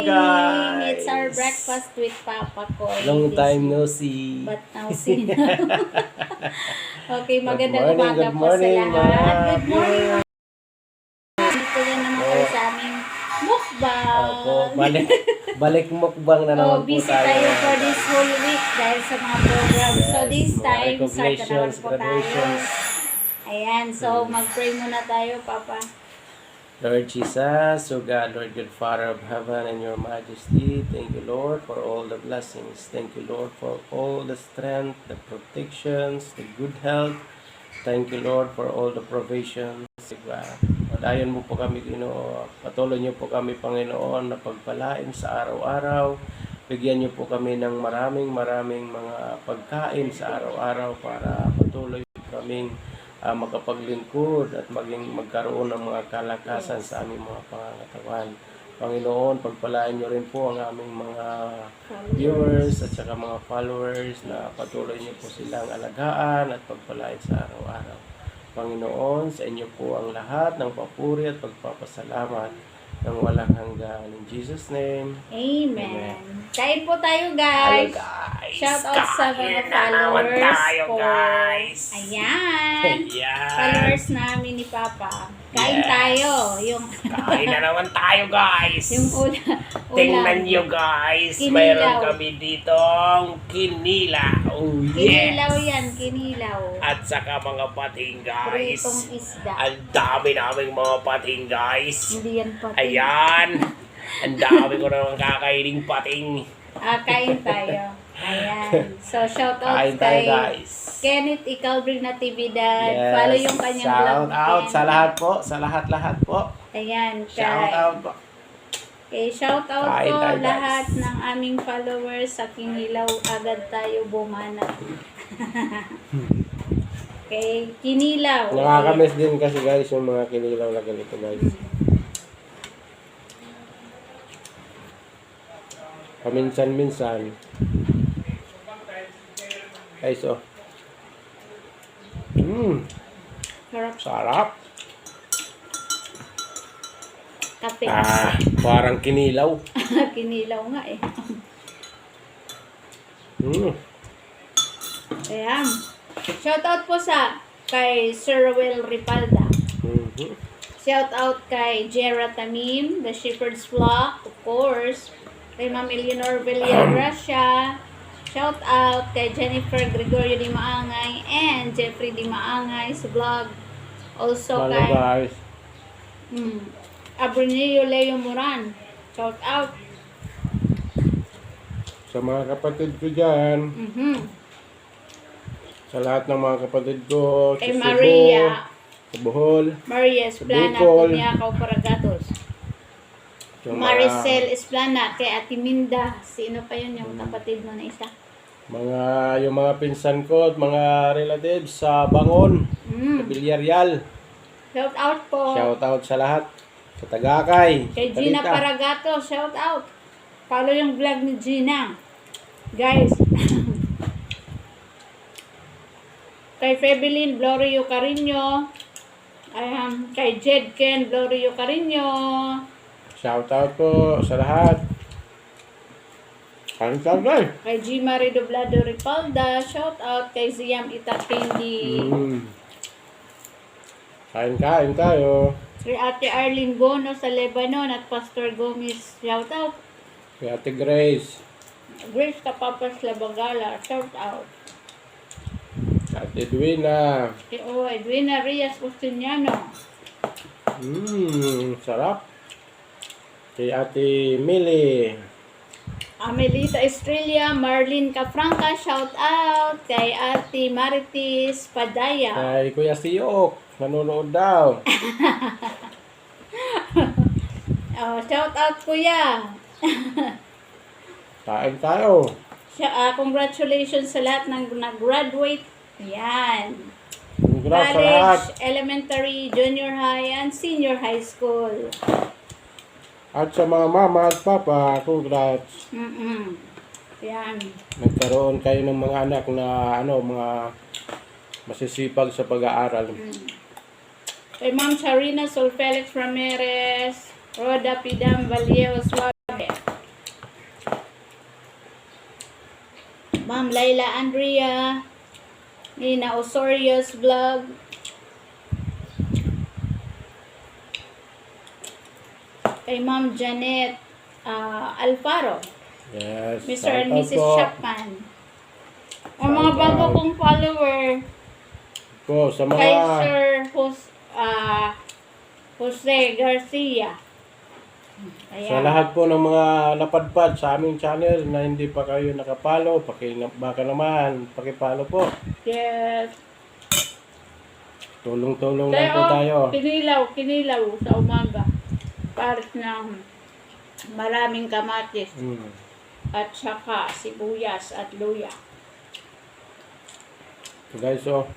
morning! It's our guys! breakfast with Papa ko. Long time no see. But now see na. Okay, Good magandang umaga po sa morning, lahat. mga Good morning, viewers. Dito na naman kayo sa aming mukbang. Opo, balik mukbang na naman po busy tayo. tayo for this whole week dahil sa mga programs. Yes, So this mga time, start na naman recognitions, po tayo. graduations. Ayan, so mag-pray muna tayo, Papa. Lord Jesus, O God, Lord good Father of heaven and your majesty, thank you, Lord, for all the blessings. Thank you, Lord, for all the strength, the protections, the good health. Thank you, Lord, for all the provisions. Padayon mo po kami, Ginoo. Patuloy niyo po kami, Panginoon, na pagpalain sa araw-araw. Bigyan niyo po kami ng maraming mga pagkain sa araw-araw para patuloy kaming makapaglingkod at magkaroon ng mga kalakasan sa aming mga pangangatawan. Panginoon, pagpalain niyo rin po ang aming mga viewers at saka mga followers na patuloy niyo po silang alagaan at pagpalain sa araw-araw. Panginoon, sa inyo po ang lahat ng papuri at pagpapasalamat ng walang hanggan. In Jesus' name, Amen. Kain po tayo, guys. Hello, guys. Shout out sa mga Kain na naman followers tayo, ko. guys. Ayan. Ayan. Followers namin ni Papa. Kain Yes. tayo. Yung Kain na naman tayo, guys. yung Tingnan nyo, guys. Kinilaw. Mayroon kami ditong kinila. Oh, Kinilaw yes. yan, kinilaw. At saka mga pating, guys. Pritong isda. Ang dami naming mga pating, guys. Hindi yan pati. Ayan. Ang dami ko naman kakaining pating. Kain tayo. Ayan. So, shout out Kain tayo, kay guys. Kenneth Icalbrin Natividad. Yes. Follow yung kanyang vlog. Shout out din. sa lahat po. Sa lahat po. Ayan. Shout out po. Okay, shout out Kain po tayo, guys. lahat ng aming followers sa Kinilaw. Agad tayo bumana. Okay, Kinilaw. Nakakamiss din kasi, guys, yung mga kinilaw na ganito, guys. Paminsan-minsan. Guys, oh. Sarap. Sarap. Kape. Parang kinilaw. Kinilaw nga eh. Ayan. Shout out po kay Sir Will Ripalda. Shout out kay Jera Tamim, The Shepherd's Flock, of course. Kay Ma'am Eleanor Villagracia. Shout out kay Jennifer Gregorio Di Maangay and Jeffrey Di Maangay sa vlog. Also kay guys. Abronillo Leo Moran. Shout out. Sa mga kapatid ko dyan. Sa lahat ng mga kapatid ko. Kay Maria. Sa Bohol. Maria Esplana, Bicol. Punyakaw, Paragatos. Maricel Esplana, kay Ate Minda. Sino pa yun yung kapatid mo na isa? Yung mga pinsan ko at mga relatives sa Bangon, sa Villarreal. Shout out po. Shout out sa lahat. Sa Tagakay. Kay sa Gina Talita. Paragato, shout out. Follow yung vlog ni Gina. Guys. Kay Febelin Glorio Carino. Kay Jed Ken Glorio Carino. Shout out po sa lahat. Kain tayo, guys. Kay G. Marie Doblado Ripalda. Shout out kay Ziam Itakendi. Kain tayo. Kay Ate Arlene Bono sa Lebanon at Pastor Gomez. Shout out. Kay Ate Grace. Grace Kapapas Labagala. Shout out. Ate Edwina. Kay Edwina RiasUstiniano. Sarap. Kay Ate Millie. Amelita Estrella, Marlene Cafranca, shout out. Kay Ate Maritis Padaya. Kay Kuya Siyok. Nanonood daw. Shout out Kuya. Kain tayo. Congratulations sa lahat ng nag-graduate. Yan. Congrats sa lahat. College, elementary, junior high, and senior high school. At sa mga mama at papa, congrats. Yan. Nagkaroon kayo ng mga anak na mga masisipag sa pag-aaral. Kay Ma'am Charina Sol Felix Ramirez, Roda Pidam Vallejo Suave. Ma'am Laila Andrea, Nina Osorio's vlog, kay Ma'am Janet Alfaro, Yes. Mr. and Shout out Mrs. po. Chapman. Ang mga Shout bago out. kong follower, Po, sa mga... kay Sir Jose Garcia. Sa lahat po ng mga napadpad sa aming channel na hindi pa kayo nakapalo, baka naman, pakipalo po. Yes. Tulong-tulong lang po tayo. Kinilaw sa umaga. Pares ng maraming kamatis at saka sibuyas at luya. So guys, oh.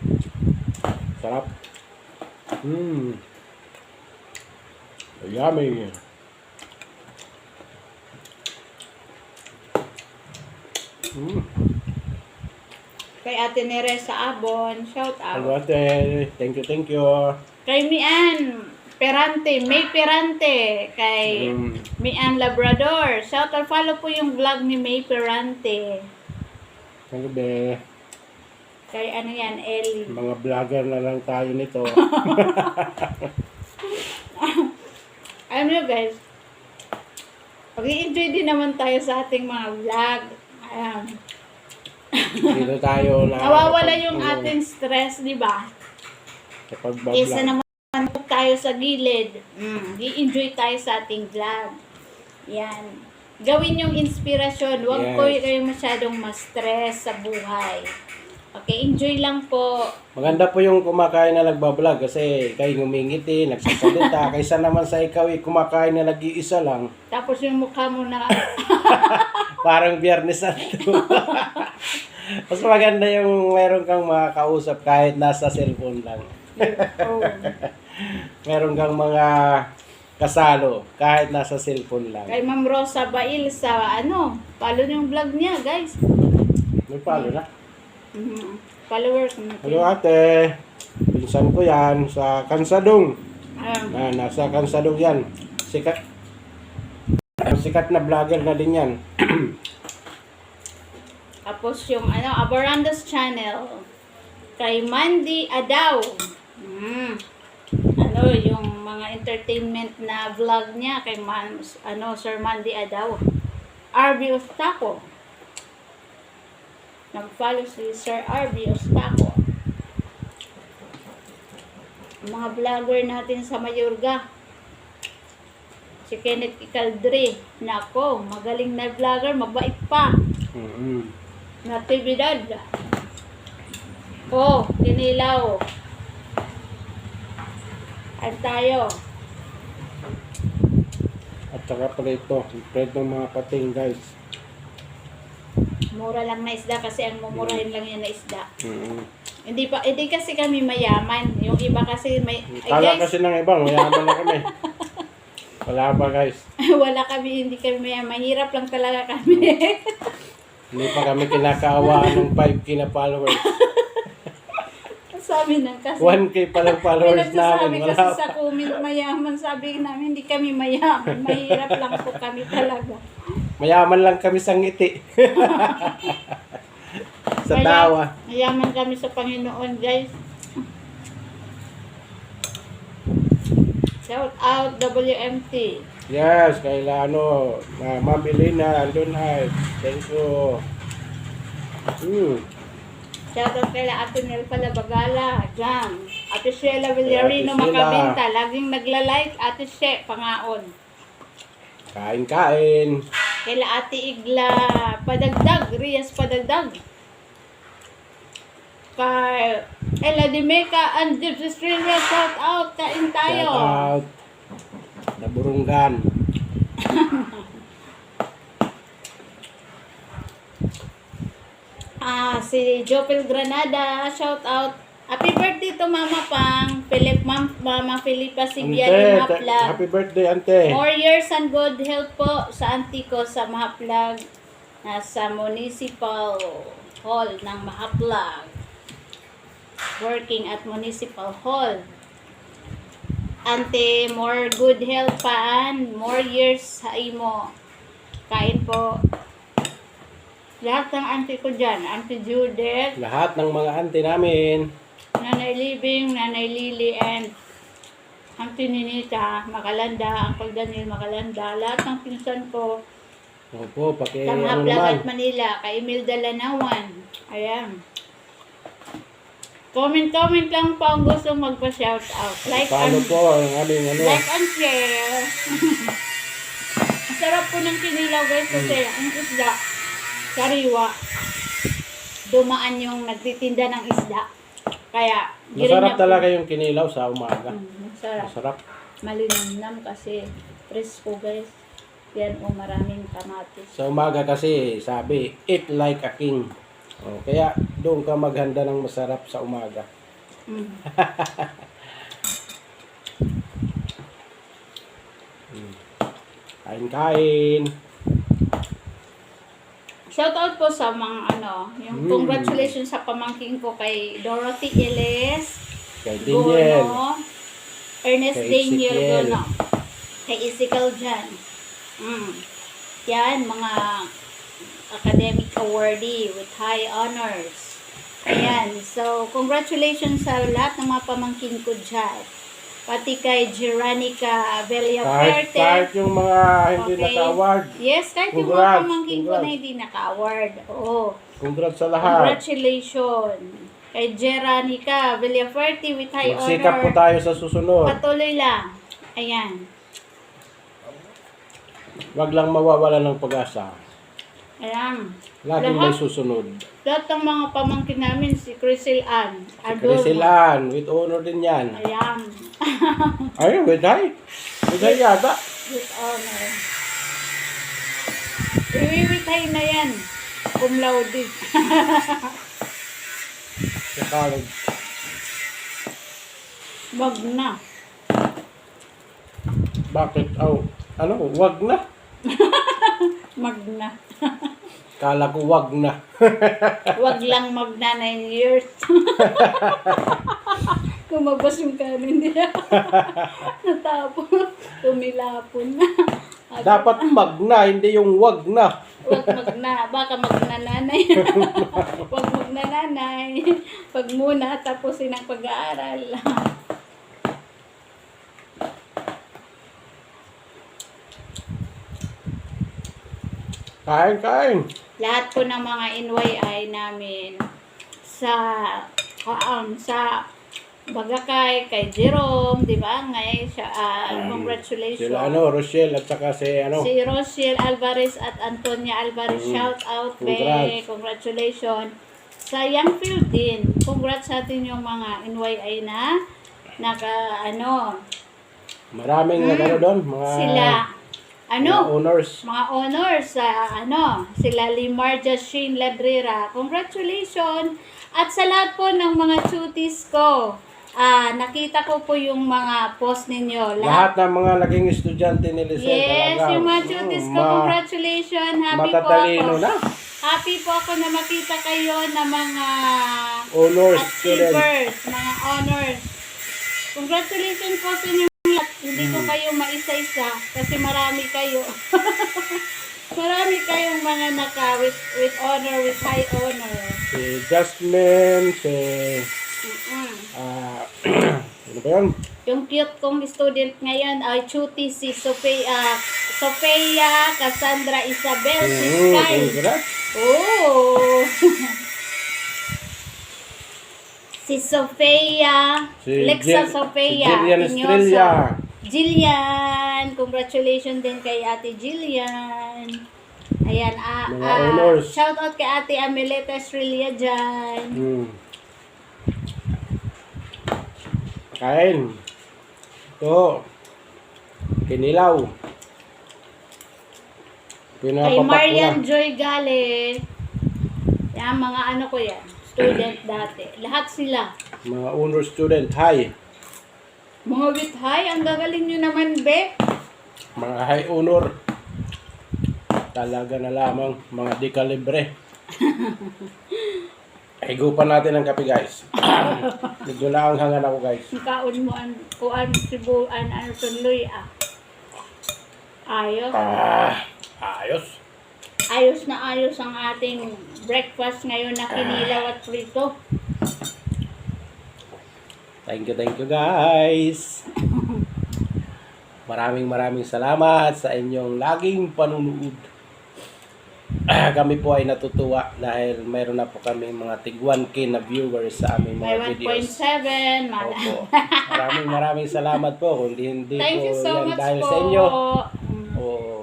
Sarap. Yummy. Kay Ate Neresa Abon, shout Hello out. ate. Thank you. Kay Mian Perante, May Perante. Kay Mian Labrador. Shout out, follow po yung vlog ni May Perante. Hello be. Kay ano yan, Ellie. Mga vlogger na lang tayo nito. Alam nyo guys, pag-i-enjoy din naman tayo sa ating mga vlog. Ayan. Dito tayo na... Nawawala yung ating stress, di ba? Sa pagbablog. Isa naman tayo sa gilid. I-enjoy tayo sa ating vlog. Yan. Gawin yung inspirasyon. Huwag Yes. kayo masyadong ma-stress sa buhay. Okay, enjoy lang po. Maganda po yung kumakain na nagbablog kasi kayo ngumingiti, nagsasalita. Kaysa naman sa ikaw kumakain na nag-iisa lang. Tapos yung mukha mo na... Parang Biyernes Santo. Mas maganda yung meron kang makakausap kahit nasa cellphone lang. Oh. Meron kang mga kasalo kahit nasa cellphone lang. Kay Ma'am Rosa Bail sa follow yung vlog niya, guys. May palo na. Followers. Hello ate. Pinsan ko yan sa Kansadong. Ah, Nasa Kansadong yan. Sikat na vlogger na din yan. tapos yung Abarandas Channel. Kay Mandy Adaw. Yung mga entertainment na vlog niya kay Sir Mandy Adaw. RB Ostaco. Nag-follow si Sir RB Ostaco. Mga vlogger natin sa Mayorga. Si Kenneth Icaldre. Nako, magaling na vlogger, mabait pa. Natividad. Kinilaw. At tayo. At saka preto ng mga pating guys. Mura lang na isda kasi ang mumurahin lang yan na isda. Hindi kasi kami mayaman. Yung iba kasi Kala kasi ng iba, mayaman na kami. Wala pa guys. hindi kami mayaman. Mahirap lang talaga kami. Hindi pa kami kinakaawaan ng 5K na followers. Sabi ng kasi. 1K pa lang followers namin. Pinagsasabi Wala kasi pa. sa comment mayaman. Sabi namin hindi kami mayaman. Mahirap lang po kami talaga. Mayaman lang kami sa ngiti. Sa tawa. Mayaman kami sa Panginoon, guys. Shout out WMT. Yes, kaila Ma'am Elena, andun ay. Thank you. Shout out kay Ate Nel Palabagala, Jam. Ate Sheila Villarino Ate Sheila. Macabenta, laging nagla-like. Ate She, Pangaon. Kain. Kay Ate Igla Padagdag, Rias Padagdag. Kay Ella Dimeca and Gibbs Estrella, shout out. Kain tayo. Shout out. Naburunggan. Si Jopel Granada, shout out. Happy birthday to Mama Pang, Mama Filipa Sibian Ante, Mahaplag. happy birthday, ante. More years and good health po sa auntie ko sa Mahaplag, sa Municipal Hall ng Mahaplag. Working at Municipal Hall. Ante, more good health pa and more years sa imo. Kain po. Lahat ng auntie ko dyan. Auntie Judith, Lahat ng mga auntie namin. Nanay Libing, Nanay Lily, and Auntie Ninita, Makalanda, Uncle Daniel Makalanda. Lahat ng pinsan ko. Opo, paki Tanghap ano naman. Lagat Manila, kay Imelda Lanawan. Ayan. Comment lang po ang gusto magpa-shoutout. Like Paano and, po ang aming ano? like and share. Ang sarap po ng kinilaw guys kasi ang isda, sariwa. Dumaan yung nagtitinda ng isda. Kaya, Masarap talaga yung kinilaw sa umaga. Masarap. Masarap. Malinamnam kasi presko guys. Yan o maraming kamatis. Sa umaga kasi sabi, eat like a king. Oh, kaya doon ka maghanda ng masarap sa umaga. Mm. Kain-kain. Shoutout po sa mga yung congratulations sa pamangking ko kay Dorothy Ellis, Kay Daniel. Gono, Ernest Kay Daniel Ezekiel. Gono, kay Ezekiel Jan. Yan, mga academic awardee with high honors. Ayan, so congratulations sa lahat ng mga pamangkin ko dyan. Pati kay Jeranica Kahit Villaferte. yung mga hindi Okay. naka-award. Yes, kahit yung mga Congrats, pamangkin ko congrats. na hindi naka-award. Oo. Congrats sa lahat. Congratulations. Kay Jeranica Villaferte with high Magsikap po honor. tayo sa susunod. Patuloy lang. Ayan. Wag lang mawawala ng pag-asa. Ayan. Laging Lahat. may susunod. Lahat ng mga pamangkin namin, si Crisel Ann. Krisilan, with honor din yan. Ayan. Ay, with high. With high yata. With honor. Iwiwitay na yan. Cum laude. Sa college. Wag na. Bakit? Oh, ano? Wag na. Magna. Kala ko wag na. Wag lang magna 9 years. Kumabas yung kanin niya. Natapon. Tumilapon na. Dapat magna, hindi yung wag na. Wag magna. Baka magnananay. Wag magnananay. Pag muna tapusin ang pag-aaral. Kain, kain. Lahat po ng mga NYI namin sa Bagakay, kay Jerome, di ba? Ngayon siya, congratulations. Sila Rochelle at saka si Si Rochelle Alvarez at Antonia Alvarez, shout out, Congrats. congratulations. Sa Youngfield din, congrats sa atin yung mga NYI na maraming nagano doon, mga sila, mga honors. mga honors sa sila Limar Jashine Ladrera. Congratulations! At sa lahat po ng mga cuties ko, nakita ko po yung mga post ninyo. Lahat ng mga naging estudyante ni Lisel Yes, talaga. yung mga cuties ko, congratulations. Happy po Matatalino ako. na. Happy po ako na makita kayo na mga Honors student. achievers, mga honors. Congratulations po sa inyo lahat. Hindi ko kayo maisa-isa kasi marami kayo. Marami kayong mga with honor, with high honor. Si Jasmine, si ano ba yun? Yung cute kong student ngayon ay cutie si Sophia Cassandra Isabel Siskay. Congrats. Oh! Si Sophia, Lexa Sophia, si Jillian Piñosa. Estrella. Jillian, congratulations din kay Ate Jillian. Ayan, Mga honors. shout out kay Ate Ameleta Estrella dyan. Kain. Ito. Kinilaw. Kay Pinapapak ko Marian na. Joy Gale. Yan, mga ano ko yan. Student dati. Lahat sila. Mga honor student. Hi. Mga with high, ang gagaling nyo naman, be. Mga high honor. Talaga na lamang. Mga di kalibre. Higupan natin ang kape, guys. Medyo lang ang hangan ako, guys. Ang kaon mo, kuan, sibuan, tuloy, Ayos. Ayos. ayos na ayos ang ating breakfast ngayon na kinilaw at prito. Thank you guys. Maraming salamat sa inyong laging panunood. Kami po ay natutuwa dahil mayroon na po kami mga tig 1K na viewers sa aming May mga videos. 1.7. Opo. Maraming salamat po. Kung hindi Thank po you so yan much dahil po. sa inyo. Oo.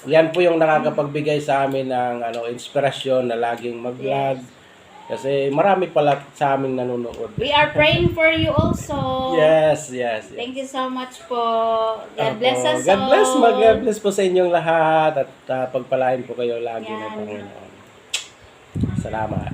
Yan po yung nakakapagbigay sa amin ng inspirasyon na laging mag-vlog. Kasi marami pala sa aming nanonood. We are praying for you also. Yes. Thank you so much po. God Opo. bless us God bless. all. God bless po sa inyong lahat at pagpalain po kayo lagi ng Yan. Panginoon. Salamat.